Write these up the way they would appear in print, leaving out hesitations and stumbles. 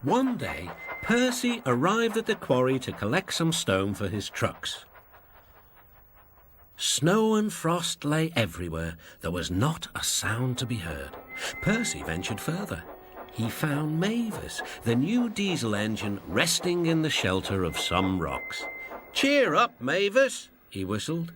One day, Percy arrived at the quarry to collect some stone for his trucks. Snow and frost lay everywhere. There was not a sound to be heard. Percy ventured further. He found Mavis, the new diesel engine, resting in the shelter of some rocks. "Cheer up, Mavis," he whistled.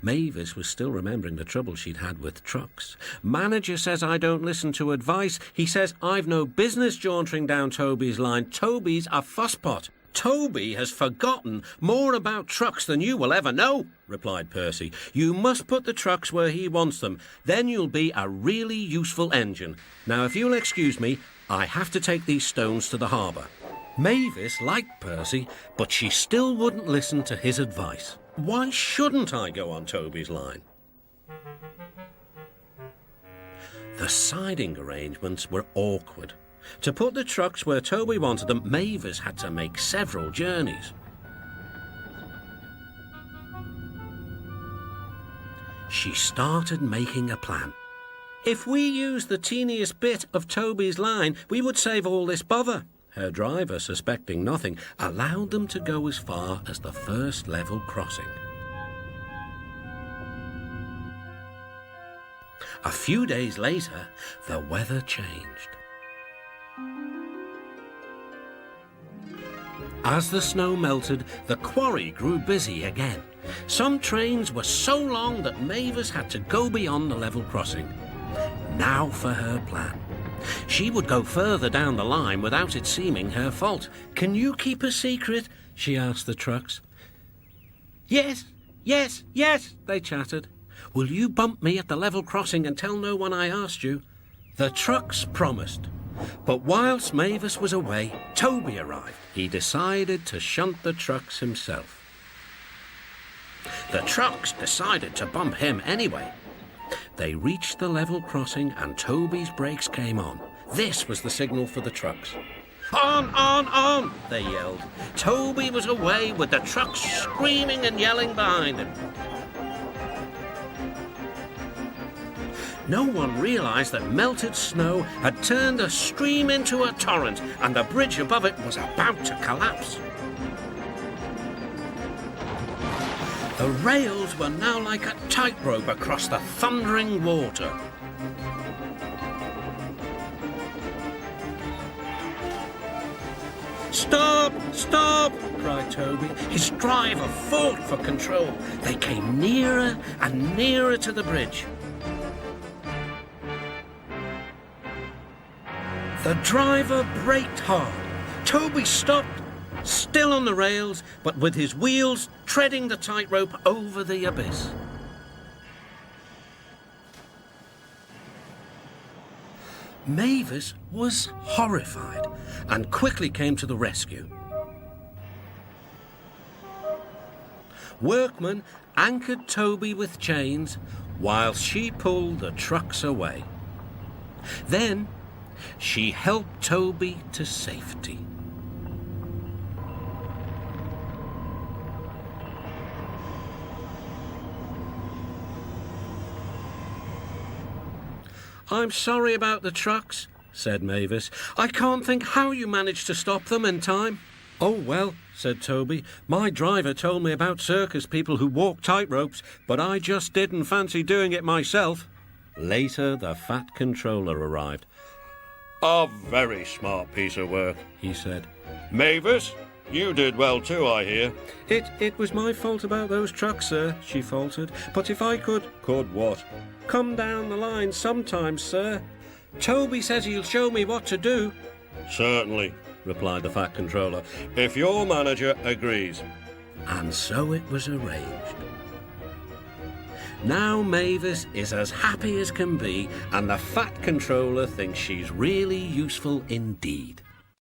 Mavis was still remembering the trouble she'd had with trucks. "Manager says I don't listen to advice. He says I've no business jauntering down Toby's line. Toby's a fusspot." "Toby has forgotten more about trucks than you will ever know," replied Percy. "You must put the trucks where he wants them. Then you'll be a really useful engine. Now, if you'll excuse me, I have to take these stones to the harbour." Mavis liked Percy, but she still wouldn't listen to his advice. "Why shouldn't I go on Toby's line?" The siding arrangements were awkward. To put the trucks where Toby wanted them, Mavis had to make several journeys. She started making a plan. "If we use the teeniest bit of Toby's line, we would save all this bother." Her driver, suspecting nothing, allowed them to go as far as the first level crossing. A few days later, the weather changed. As the snow melted, the quarry grew busy again. Some trains were so long that Mavis had to go beyond the level crossing. Now for her plan. She would go further down the line without it seeming her fault. "Can you keep a secret?" she asked the trucks. "Yes, yes, yes," they chattered. "Will you bump me at the level crossing and tell no one I asked you?" The trucks promised. But whilst Mavis was away, Toby arrived. He decided to shunt the trucks himself. The trucks decided to bump him anyway. They reached the level crossing and Toby's brakes came on. This was the signal for the trucks. On, they yelled. Toby was away with the trucks screaming and yelling behind him. No one realised that melted snow had turned a stream into a torrent and the bridge above it was about to collapse. The rails were now like a tightrope across the thundering water. "Stop! Stop!" cried Toby. His driver fought for control. They came nearer and nearer to the bridge. The driver braked hard. Toby stopped, still on the rails, but with his wheels treading the tightrope over the abyss. Mavis was horrified and quickly came to the rescue. Workmen anchored Toby with chains while she pulled the trucks away. Then she helped Toby to safety. "I'm sorry about the trucks," said Mavis. "I can't think how you managed to stop them in time." "Oh, well," said Toby, "my driver told me about circus people who walk tightropes, but I just didn't fancy doing it myself." Later, the Fat Controller arrived. "A very smart piece of work," he said. "Mavis, you did well too, I hear." It was my fault about those trucks, sir," she faltered. "But if I could..." "Could what?" "Come down the line sometimes, sir. Toby says he'll show me what to do." "Certainly," replied the Fat Controller, "if your manager agrees." And so it was arranged. Now Mavis is as happy as can be, and the Fat Controller thinks she's really useful indeed.